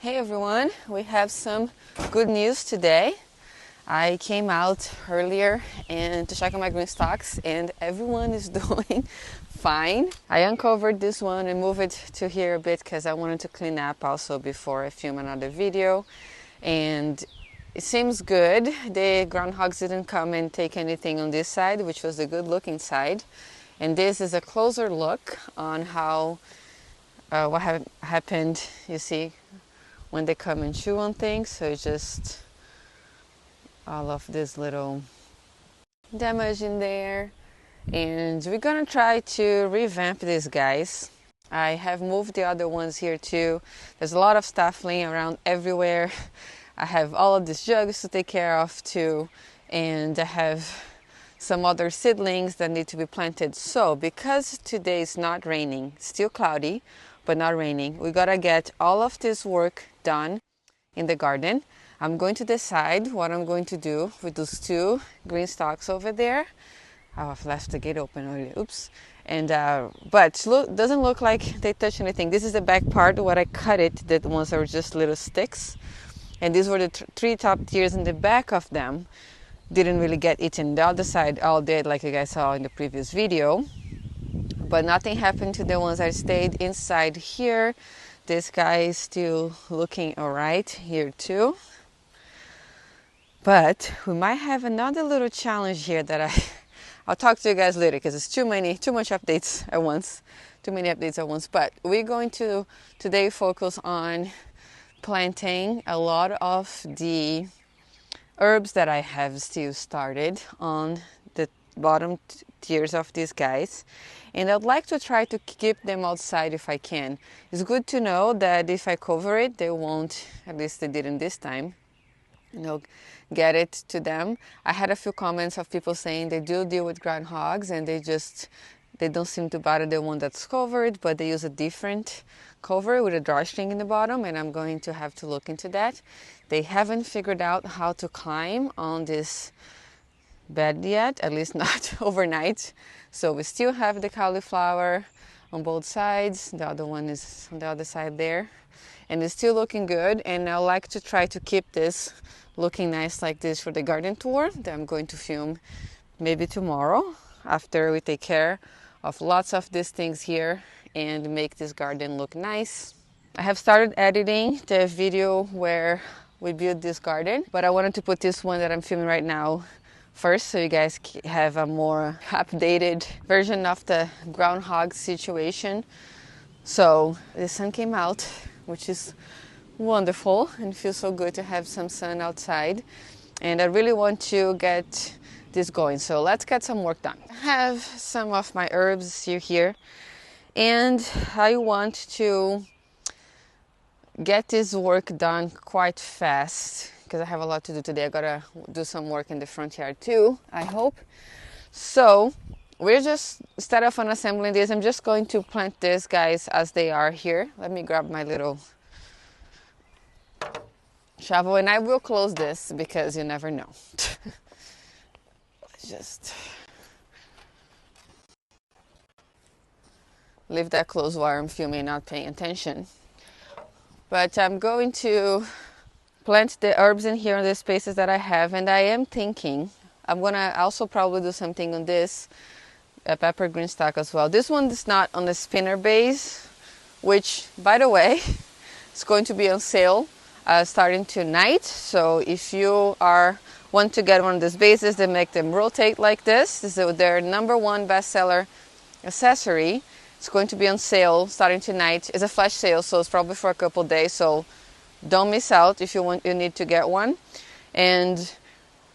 Hey everyone, we have some good news today. I came out earlier and to check on my GreenStalks and everyone is doing fine. I uncovered this one and moved it to here a bit because I wanted to clean up also before I film another video. And it seems good. The groundhogs didn't come and take anything on this side, which was the good looking side. And this is a closer look on how what happened, you see, when they come and chew on things. So it's just all of this little damage in there, and we're gonna try to revamp these guys. I have moved the other ones here too. There's a lot of stuff laying around everywhere. I have all of these jugs to take care of too, and I have some other seedlings that need to be planted. So because today is not raining, still cloudy but not raining, we gotta get all of this work done in the garden. I'm going to decide what I'm going to do with those two GreenStalks over there. Oh, I've left the gate open already. Oops. And but look, doesn't look like they touch anything. This is the back part. What I cut it, the ones that were just little sticks, and these were the three top tiers in the back of them. Didn't really get eaten. The other side all did, like you guys saw in the previous video. But nothing happened to the ones that stayed inside here. This guy is still looking all right here too. But we might have another little challenge here that I'll talk to you guys later because it's too much updates at once. Too many updates at once. But we're going to today focus on planting a lot of the herbs that I have still started on the bottom tiers of these guys, and I'd like to try to keep them outside if I can. It's good to know that if I cover it, they won't, at least they didn't this time, get it to them. I had a few comments of people saying they do deal with groundhogs and they don't seem to bother the one that's covered, but they use a different cover with a drawstring in the bottom, and I'm going to have to look into that. They haven't figured out how to climb on this bed yet, at least not overnight. So we still have the cauliflower on both sides. The other one is on the other side there, and it's still looking good. And I like to try to keep this looking nice like this for the garden tour that I'm going to film maybe tomorrow after we take care of lots of these things here and make this garden look nice. I have started editing the video where we build this garden, but I wanted to put this one that I'm filming right now first so you guys have a more updated version of the groundhog situation. So the sun came out, which is wonderful, and feels so good to have some sun outside, and I really want to get this going. So let's get some work done. I have some of my herbs still here, and I want to get this work done quite fast because I have a lot to do today. I gotta do some work in the front yard too, I hope. So we're just, instead of unassembling this, I'm just going to plant these guys as they are here. Let me grab my little shovel, and I will close this because you never know. Just leave that closed while I'm filming, not paying attention. But I'm going to plant the herbs in here in the spaces that I have, and I am thinking I'm gonna also probably do something on this pepper GreenStalk as well. This one is not on the spinner base, which, by the way, is going to be on sale starting tonight. So if you want to get one of these bases, they make them rotate like this. This is their #1 bestseller accessory. It's going to be on sale starting tonight. It's a flash sale, so it's probably for a couple days. So don't miss out if you need to get one. And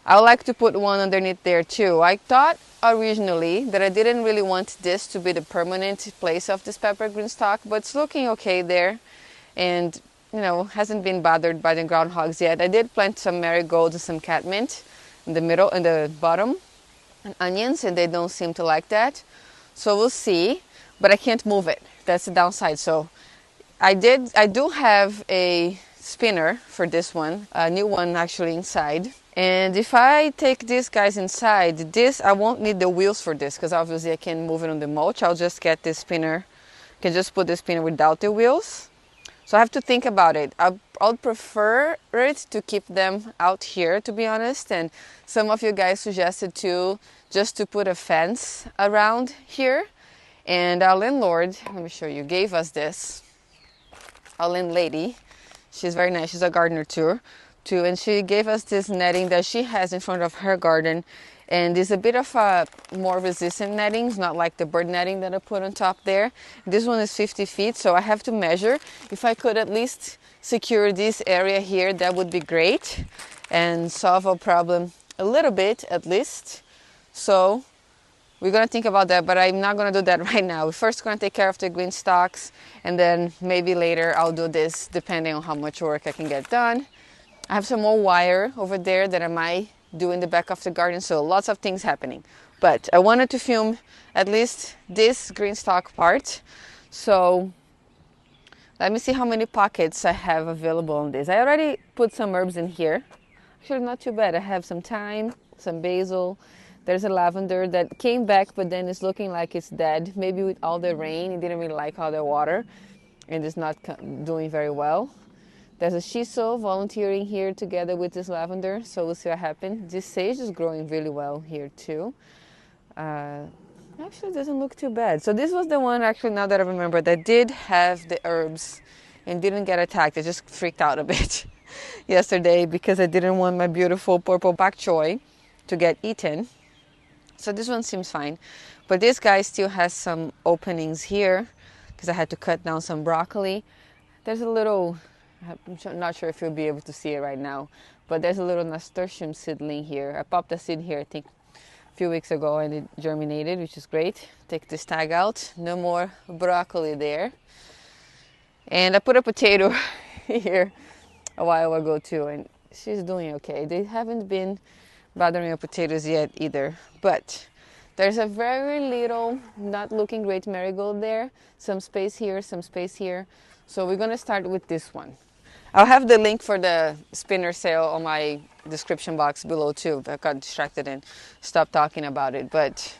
I would like to put one underneath there too. I thought originally that I didn't really want this to be the permanent place of this pepper GreenStalk, but it's looking okay there, and hasn't been bothered by the groundhogs yet. I did plant some marigolds and some catmint in the middle and the bottom, and onions, and they don't seem to like that. So we'll see, but I can't move it. That's the downside. So I do have a spinner for this one, a new one actually inside. And if I take these guys inside, I won't need the wheels for this because obviously I can move it on the mulch. I'll just get this spinner, can just put the spinner without the wheels. So I have to think about it. I'd prefer it to keep them out here, to be honest. And some of you guys suggested too, just to put a fence around here. And our landlord, let me show you, gave us this. Our landlady, she's very nice. She's a gardener too, and she gave us this netting that she has in front of her garden. And it's a bit of a more resistant netting. It's not like the bird netting that I put on top there. This one is 50 feet, so I have to measure. If I could at least secure this area here, that would be great and solve a problem a little bit at least. So we're gonna think about that, but I'm not gonna do that right now. We're first gonna take care of the GreenStalks, and then maybe later I'll do this depending on how much work I can get done. I have some more wire over there that I might do in the back of the garden, so lots of things happening. But I wanted to film at least this GreenStalk part. So let me see how many pockets I have available on this. I already put some herbs in here. Actually, not too bad. I have some thyme, some basil. There's a lavender that came back, but then it's looking like it's dead. Maybe with all the rain, it didn't really like all the water, and it's not doing very well. There's a shiso volunteering here together with this lavender, so we'll see what happens. This sage is growing really well here too. Actually, it doesn't look too bad. So this was the one, actually, now that I remember, that did have the herbs and didn't get attacked. I just freaked out a bit yesterday because I didn't want my beautiful purple bok choy to get eaten. So this one seems fine. But this guy still has some openings here because I had to cut down some broccoli. There's a little, I'm not sure if you'll be able to see it right now, but there's a little nasturtium seedling here. I popped a seed here, I think, a few weeks ago, and it germinated, which is great. Take this tag out. No more broccoli there. And I put a potato here a while ago too, and she's doing okay. They haven't been bothering our potatoes yet either, but there's a very little not looking great marigold there. Some space here, some space here. So we're gonna start with this one. I'll have the link for the spinner sale on my description box below too. I got distracted and stopped talking about it, but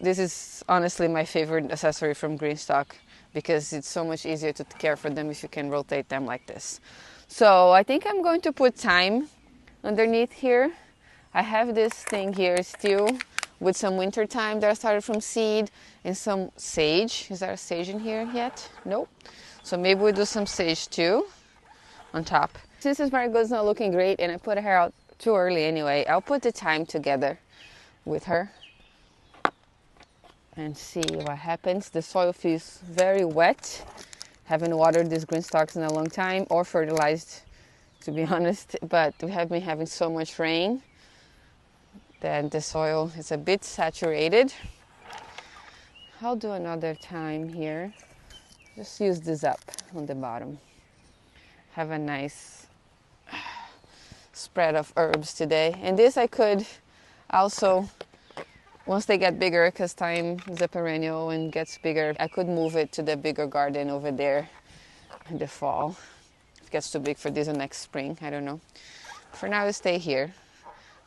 this is honestly my favorite accessory from GreenStalk because it's so much easier to care for them if you can rotate them like this. So I think I'm going to put thyme underneath here. I have this thing here still with some winter thyme that I started from seed and some sage. Is there a sage in here yet? Nope. So maybe we'll do some sage too on top. Since this marigold's not looking great and I put her out too early anyway, I'll put the thyme together with her and see what happens. The soil feels very wet. Haven't watered these GreenStalks in a long time or fertilized, to be honest, but we have been having so much rain that the soil is a bit saturated. I'll do another thyme here. Just use this up on the bottom. Have a nice spread of herbs today. And this I could also, once they get bigger, because thyme is a perennial and gets bigger, I could move it to the bigger garden over there in the fall. If it gets too big for this or next spring, I don't know. For now, I stay here.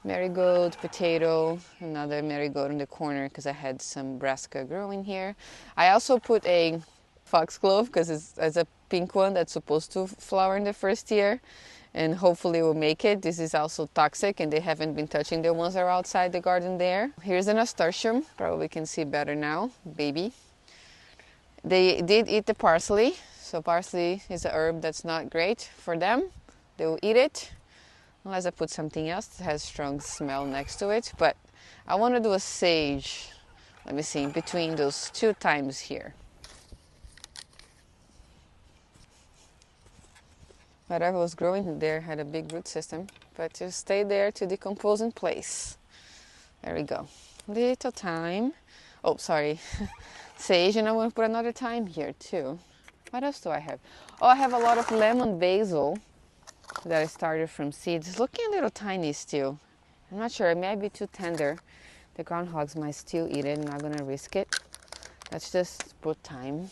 Marigold, potato, another marigold in the corner because I had some brassica growing here. I also put a foxglove because it's a pink one that's supposed to flower in the first year and hopefully will make it. This is also toxic and they haven't been touching the ones that are outside the garden there. Here's a nasturtium, probably can see better now, baby. They did eat the parsley, so parsley is a herb that's not great for them. They will eat it unless I put something else that has strong smell next to it. But I want to do a sage, let me see, in between those two thymes here. Whatever was growing there had a big root system, but just stay there to decompose in place. There we go. Little thyme. Oh, sorry. Sage, and I'm going to put another thyme here too. What else do I have? Oh, I have a lot of lemon basil that I started from seeds. It's looking a little tiny still. I'm not sure, it may be too tender. The groundhogs might still eat it. I'm not going to risk it. Let's just put thyme.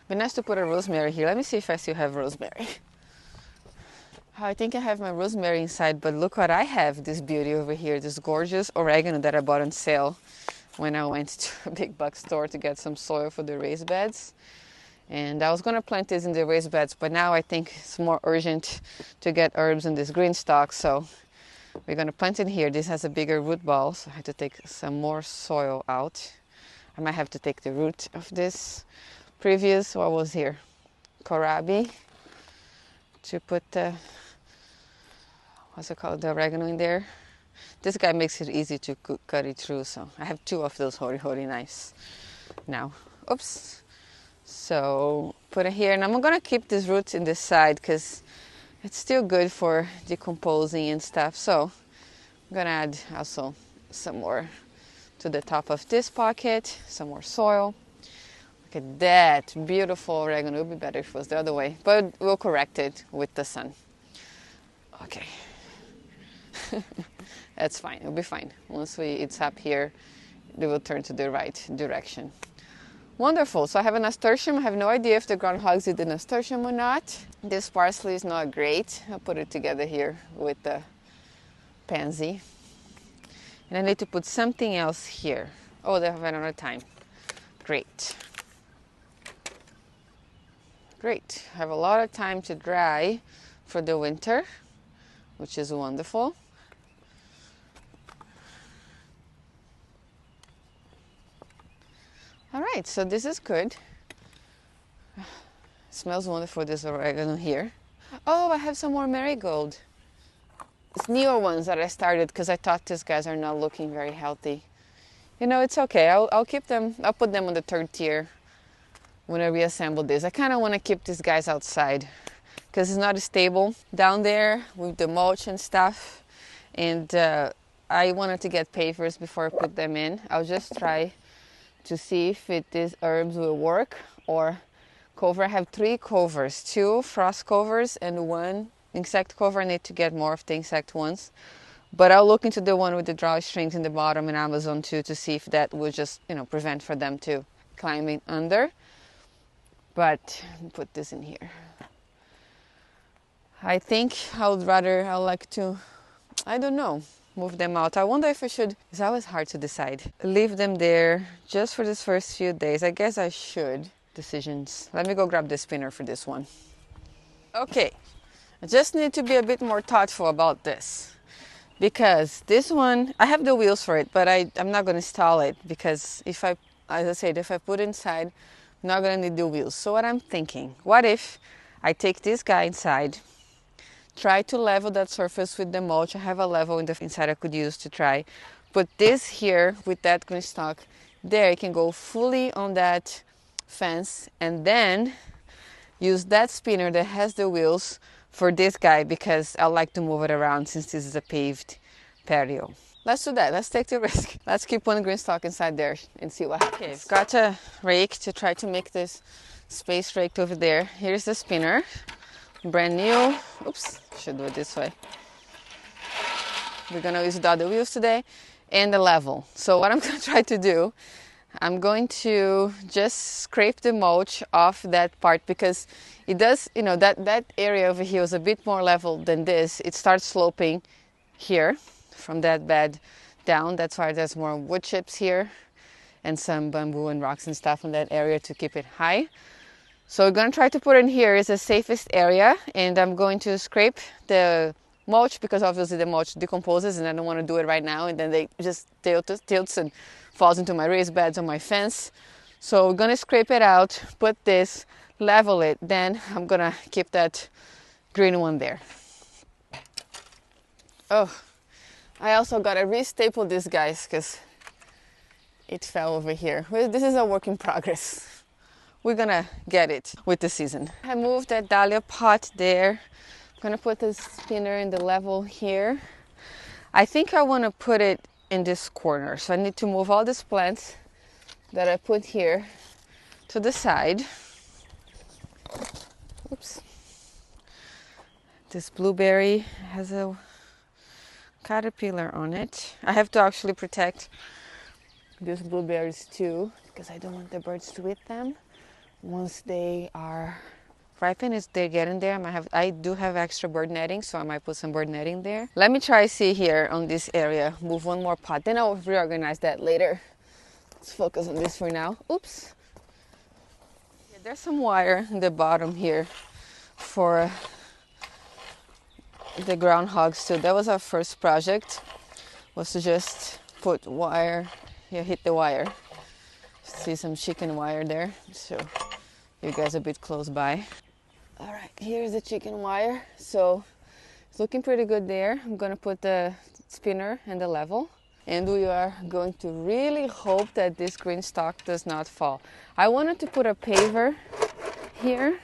Be nice to put a rosemary here. Let me see if I still have rosemary. I think I have my rosemary inside, but look what I have, this beauty over here, this gorgeous oregano that I bought on sale when I went to a big box store to get some soil for the raised beds. And I was going to plant this in the raised beds, but now I think it's more urgent to get herbs in this GreenStalk. So we're going to plant it here. This has a bigger root ball, so I have to take some more soil out. I might have to take the root of this previous, what was here? Kohlrabi, to put the, what's it called, the oregano in there. This guy makes it easy to cut it through, so I have 2 of those holy knives now. Oops. So put it here, and I'm gonna keep this root in this side because it's still good for decomposing and stuff. So I'm gonna add also some more to the top of this pocket, some more soil. Look at that, beautiful oregano. It would be better if it was the other way, but we'll correct it with the sun. Okay. That's fine, it'll be fine. Once it's up here, it will turn to the right direction. Wonderful, so I have a nasturtium. I have no idea if the groundhogs eat the nasturtium or not. This parsley is not great. I'll put it together here with the pansy. And I need to put something else here. Oh, they have another time. Great. Great, I have a lot of time to dry for the winter, which is wonderful. All right, so this is good. It smells wonderful, this oregano here. Oh, I have some more marigold. It's newer ones that I started because I thought these guys are not looking very healthy. You know, it's okay. I'll keep them. I'll put them on the 3rd tier when I reassemble this. I kind of want to keep these guys outside because it's not stable down there with the mulch and stuff. And I wanted to get pavers before I put them in. I'll just try to see if these herbs will work, or cover. I have 3 covers, 2 frost covers and 1 insect cover. I need to get more of the insect ones, but I'll look into the one with the drawstrings in the bottom in Amazon too, to see if that will just, you know, prevent for them to climbing under. But put this in here. I think I like to, I don't know, move them out. I wonder if I should, it's always hard to decide. Leave them there just for this first few days. I guess I should. Decisions. Let me go grab the spinner for this one. Okay, I just need to be a bit more thoughtful about this, because this one, I have the wheels for it, but I'm not going to install it because if I, as I said, if I put it inside, I'm not going to need the wheels. So what I'm thinking, what if I take this guy inside, try to level that surface with the mulch. I have a level in the inside I could use to try. Put this here with that GreenStalk there. It can go fully on that fence, and then use that spinner that has the wheels for this guy because I like to move it around since this is a paved patio. Let's do that. Let's take the risk. Let's keep one GreenStalk inside there and see what happens. Okay, I've got a rake to try to make this space raked over there. Here's the spinner. Brand new. Oops, should do it this way. We're gonna use the other wheels today and the level. So what I'm gonna try to do, I'm going to just scrape the mulch off that part because it does, you know, that area over here is a bit more level than this. It starts sloping here from that bed down. That's why there's more wood chips here and some bamboo and rocks and stuff in that area to keep it high. So we're going to try to put in here is the safest area, and I'm going to scrape the mulch because obviously the mulch decomposes and I don't want to do it right now and then they just tilts and falls into my raised beds on my fence. So we're going to scrape it out, put this, level it, then I'm going to keep that green one there. Oh, I also got to re-staple this, guys, because it fell over here. Well, this is a work in progress. We're gonna get it with the season. I moved that dahlia pot there. I'm gonna put the spinner in the level here. I think I want to put it in this corner, so I need to move all these plants that I put here to the side. Oops. This blueberry has a caterpillar on it. I have to actually protect these blueberries too because I don't want the birds to eat them. Once they are ripened, as they get in there, I do have extra bird netting, so I might put some bird netting there. Let me try see here on this area, move one more pot, then I'll reorganize that later. Let's focus on this for now. Oops. Yeah, there's some wire in the bottom here for the groundhogs too. That was our first project, was to just put wire here, hit the wire. See some chicken wire there, so you guys are a bit close by. All right, here's the chicken wire. So it's looking pretty good there. I'm gonna put the spinner and the level, and we are going to really hope that this GreenStalk does not fall. I wanted to put a paver here.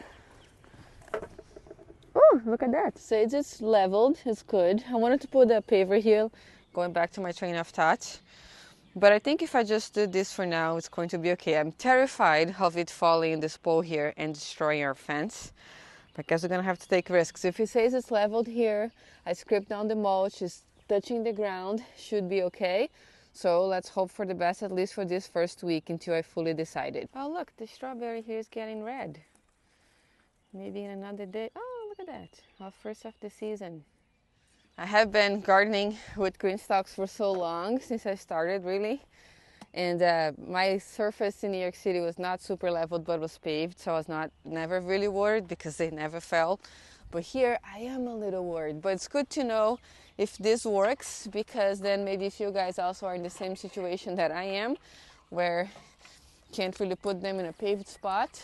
Oh, look at that. So it's just leveled, it's good. I wanted to put a paver here, going back to my train of thought. But I think if I just do this for now, it's going to be okay. I'm terrified of it falling in this pole here and destroying our fence. I guess we're gonna have to take risks. If it says it's leveled here, I scraped down the mulch, it's touching the ground, should be okay. So let's hope for the best, at least for this first week, until I fully decided. Oh look, the strawberry here is getting red. Maybe in another day. Oh, look at that. Our first of the season. I have been gardening with GreenStalks for so long, since I started really. And my surface in New York City was not super leveled, but was paved. So I was never really worried because they never fell. But here I am a little worried. But it's good to know if this works, because then maybe if you guys also are in the same situation that I am, where you can't really put them in a paved spot.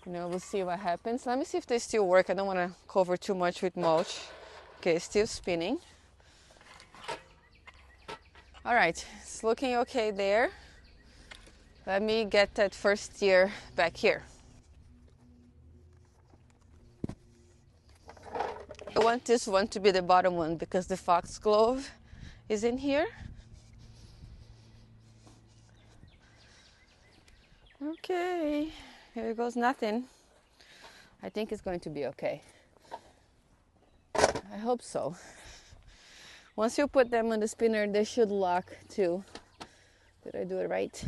You know, we'll see what happens. Let me see if they still work. I don't want to cover too much with mulch. Okay, still spinning. All right, it's looking okay there. Let me get that first tier back here. I want this one to be the bottom one because the foxglove is in here. Okay, here goes nothing. I think it's going to be okay. I hope so. Once you put them on the spinner, they should lock too. Did I do it right?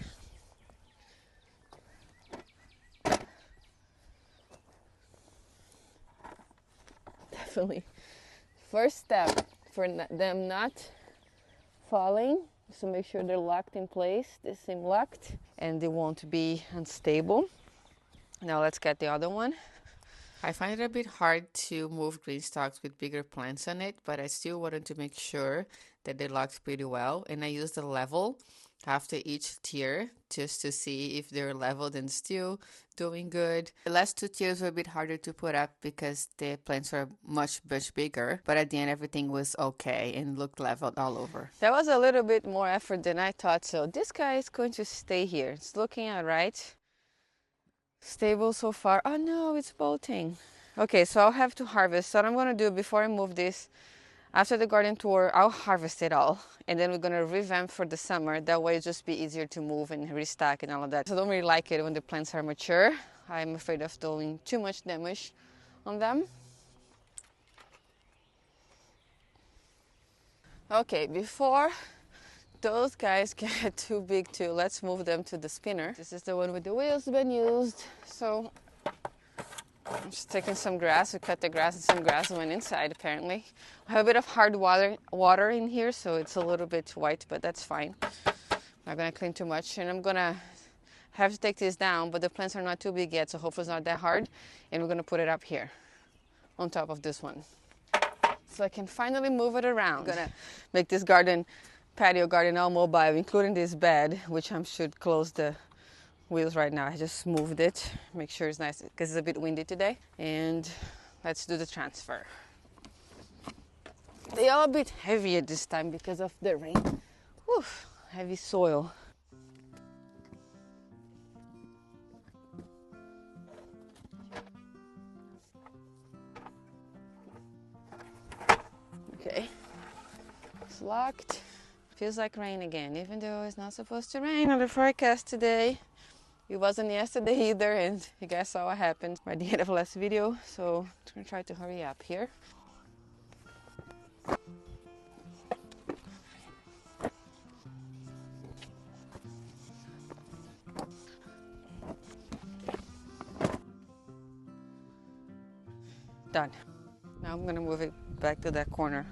Definitely. First step for them not falling is to make sure they're locked in place. They seem locked and they won't be unstable. Now let's get the other one. I find it a bit hard to move GreenStalks with bigger plants on it, but I still wanted to make sure that they locked pretty well. And I used the level after each tier just to see if they're leveled and still doing good. The last two tiers were a bit harder to put up because the plants were much bigger, but at the end everything was okay and looked leveled all over. That was a little bit more effort than I thought, so this guy is going to stay here. It's looking all right. Stable so far. Oh no, it's bolting. Okay, so I'll have to harvest. So what I'm going to do before I move this, after the garden tour, I'll harvest it all. And then we're going to revamp for the summer. That way it'll just be easier to move and restock and all of that. So I don't really like it when the plants are mature. I'm afraid of doing too much damage on them. Okay, before those guys get too big too, let's move them to the spinner. This is the one with the wheels been used. So I'm just taking some grass. We cut the grass and some grass went inside apparently. I have a bit of hard water in here, so it's a little bit white, but that's fine. I'm not gonna clean too much, and I'm gonna have to take this down, but the plants are not too big yet, so hopefully it's not that hard. And we're gonna put it up here on top of this one. So I can finally move it around. I'm gonna make this patio garden all mobile, including this bed, which I should close the wheels right now. I just moved it, make sure it's nice because it's a bit windy today. And let's do the transfer. They are a bit heavier this time because of the rain. Whew, heavy soil. Okay, it's locked. Feels like rain again, even though it's not supposed to rain on the forecast today. It wasn't yesterday either, and you guys saw what happened by the end of last video, so I'm gonna try to hurry up here. Done. Now I'm gonna move it back to that corner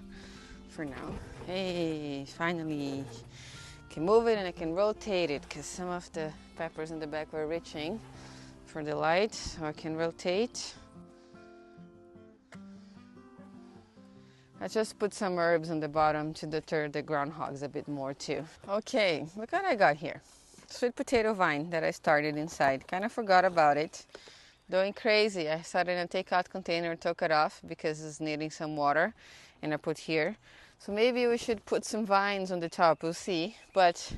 for now. Hey, finally. can move it and I can rotate it because some of the peppers in the back were reaching for the light, so I can rotate. I just put some herbs on the bottom to deter the groundhogs a bit more too. Okay, look what I got here. Sweet potato vine that I started inside. Kind of forgot about it. Going crazy. I started in a takeout container, took it off because it's needing some water, and I put here. So maybe we should put some vines on the top, we'll see. But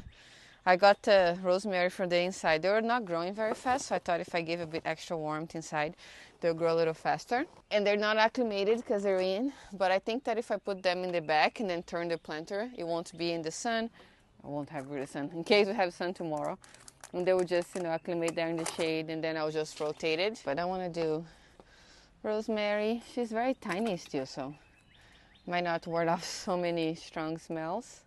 I got the rosemary from the inside. They were not growing very fast, so I thought if I give a bit extra warmth inside, they'll grow a little faster. And they're not acclimated because they're in, but I think that if I put them in the back and then turn the planter, it won't be in the sun. I won't have really sun, in case we have sun tomorrow. And they will just, acclimate there in the shade, and then I'll just rotate it. But I want to do rosemary. She's very tiny still, so might not ward off so many strong smells.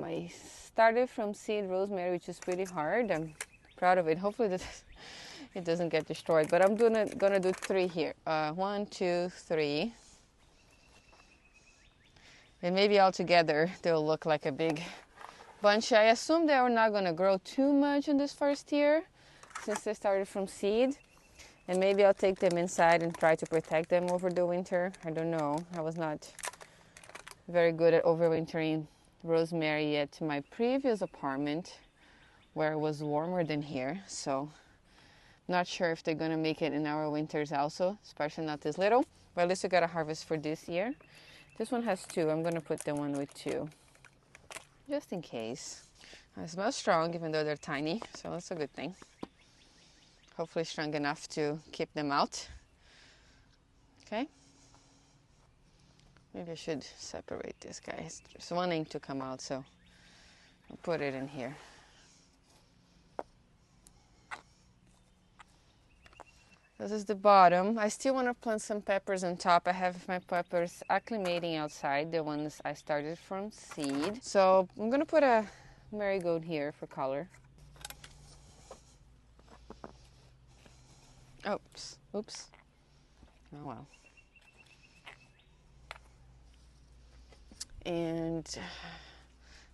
I started from seed rosemary, which is pretty hard. I'm proud of it. Hopefully it doesn't get destroyed. But I'm gonna do 3 here. 1, 2, 3. And maybe all together they'll look like a big bunch. I assume they are not gonna grow too much in this first year since they started from seed. And maybe I'll take them inside and try to protect them over the winter. I don't know. I was not very good at overwintering rosemary at my previous apartment where it was warmer than here. So not sure if they're gonna make it in our winters also, especially not this little. But at least we got a harvest for this year. This one has 2. I'm gonna put the one with 2. Just in case. It smells strong even though they're tiny, so that's a good thing. Hopefully strong enough to keep them out. Okay. Maybe I should separate this guy. It's just wanting to come out, so I'll put it in here. This is the bottom. I still want to plant some peppers on top. I have my peppers acclimating outside, the ones I started from seed. So I'm going to put a marigold here for color. Oops. Oops. Oh well. And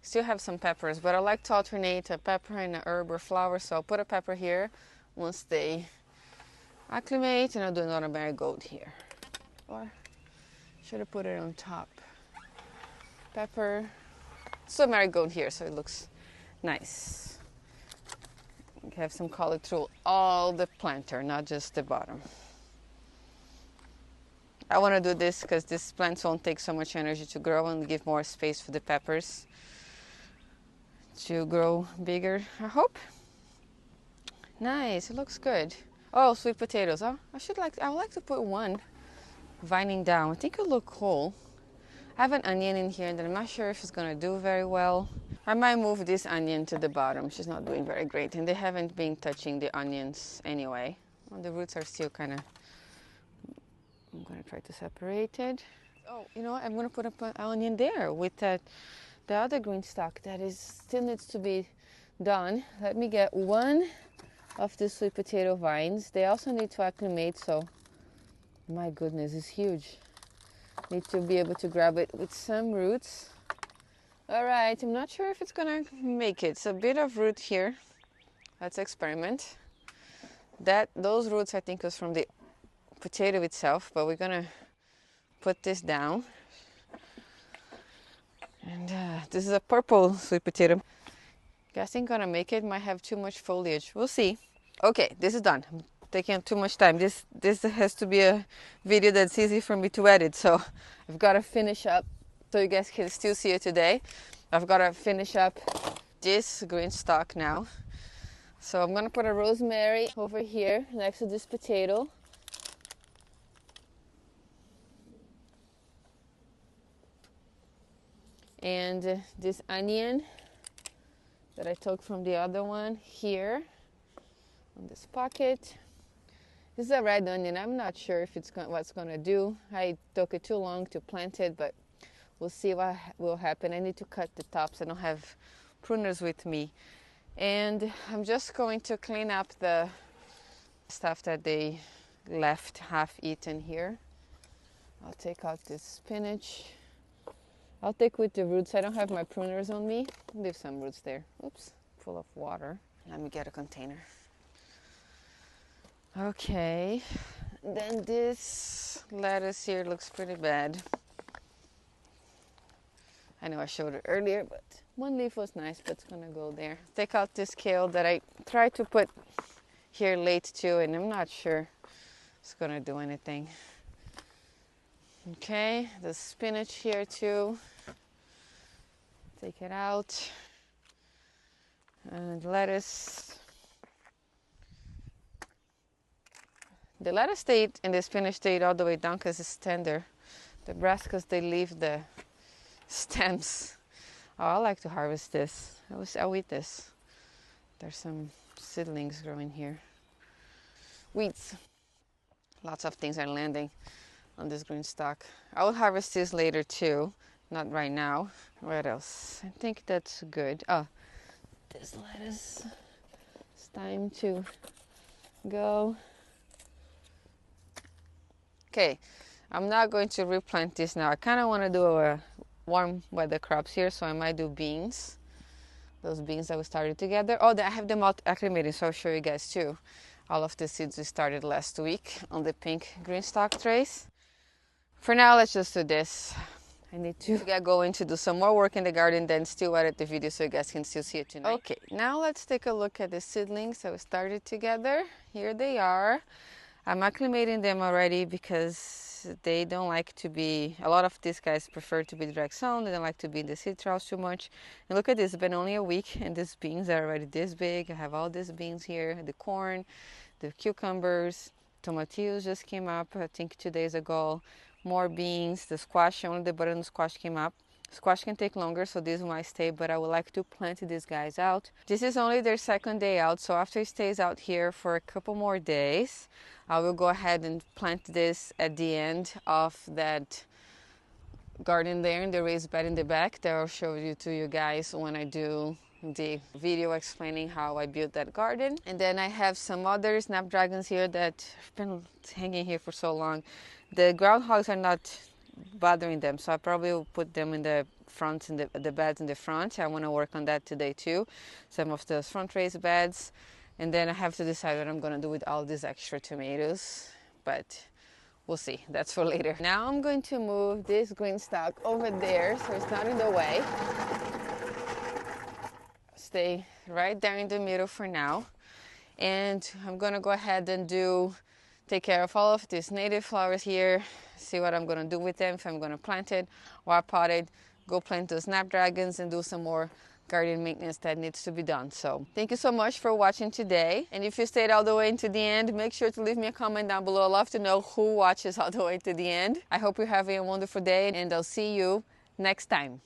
still have some peppers, but I like to alternate a pepper and a herb or flower, so I'll put a pepper here once they acclimate, and I'll do another marigold here. Or should I put it on top? Pepper. So marigold here, so it looks nice. Have some color through all the planter, not just the bottom. I want to do this because these plants won't take so much energy to grow and give more space for the peppers to grow bigger, I hope. Nice, it looks good. Oh, sweet potatoes. Oh, I would like to put one vining down. I think it'll look cool. I have an onion in here that I'm not sure if it's going to do very well. I might move this onion to the bottom. She's not doing very great, and they haven't been touching the onions anyway. Well, the roots are still kind of... I'm going to try to separate it. Oh, you know what? I'm going to put an onion there with the other GreenStalk that still needs to be done. Let me get one of the sweet potato vines. They also need to acclimate, so my goodness, it's huge. Need to be able to grab it with some roots. All right, I'm not sure if it's gonna make it. It's a bit of root here. Let's experiment. Those roots I think was from the potato itself, but we're gonna put this down. And this is a purple sweet potato. Guessing gonna make it. Might have too much foliage. We'll see. Okay, this is done. I'm taking up too much time. This has to be a video that's easy for me to edit, so I've got to finish up so you guys can still see it today. I've got to finish up this GreenStalk now. So I'm gonna put a rosemary over here next to this potato. And this onion that I took from the other one here on this pocket. This is a red onion. I'm not sure if what's gonna do. I took it too long to plant it, but we'll see what will happen. I need to cut the tops. I don't have pruners with me. And I'm just going to clean up the stuff that they left half eaten here. I'll take out this spinach I'll take with the roots. I don't have my pruners on me. Leave some roots there. Oops, full of water. Let me get a container. Okay, then this lettuce here looks pretty bad. I know I showed it earlier, but one leaf was nice, but it's gonna go there. Take out this kale that I tried to put here late too, and I'm not sure it's gonna do anything. Okay, the spinach here too. Take it out. And lettuce. The lettuce stayed and the spinach stayed all the way down because it's tender. The brassicas, they leave the stems. Oh, I like to harvest this. I'll eat this. There's some seedlings growing here. Weeds. Lots of things are landing on this GreenStalk. I will harvest this later too, not right now. What else? I think that's good. Oh, this lettuce. It's time to go. Okay, I'm not going to replant this now. I kind of want to do a warm weather crops here, so I might do beans. Those beans that we started together. Oh, I have them out acclimating, so I'll show you guys too. All of the seeds we started last week on the pink GreenStalk trays. For now, let's just do this. I need to get going to do some more work in the garden, then still edit the video so you guys can still see it tonight. Okay, now let's take a look at the seedlings that we started together. Here they are. I'm acclimating them already because they don't like to be, a lot of these guys prefer to be direct sown. They don't like to be in the seed troughs too much. And look at this, it's been only a week and these beans are already this big. I have all these beans here, the corn, the cucumbers, tomatillos just came up, I think 2 days ago. More beans, the squash, only the button squash came up. Squash can take longer, so this might stay, but I would like to plant these guys out. This is only their second day out, so after it stays out here for a couple more days, I will go ahead and plant this at the end of that garden there in the raised bed in the back that I'll show you to you guys when I do the video explaining how I built that garden. And then I have some other snapdragons here that have been hanging here for so long. The groundhogs are not bothering them, so I probably will put them in the front, in the beds in the front. I want to work on that today too, some of those front raised beds. And then I have to decide what I'm going to do with all these extra tomatoes, but we'll see. That's for later. Now I'm going to move this GreenStalk over there so it's not in the way. Stay right there in the middle for now. And I'm going to go ahead and take care of all of these native flowers here, see what I'm going to do with them, if I'm going to plant it or pot it, go plant those snapdragons and do some more garden maintenance that needs to be done. So thank you so much for watching today. And if you stayed all the way into the end, make sure to leave me a comment down below. I'd love to know who watches all the way to the end. I hope you're having a wonderful day and I'll see you next time.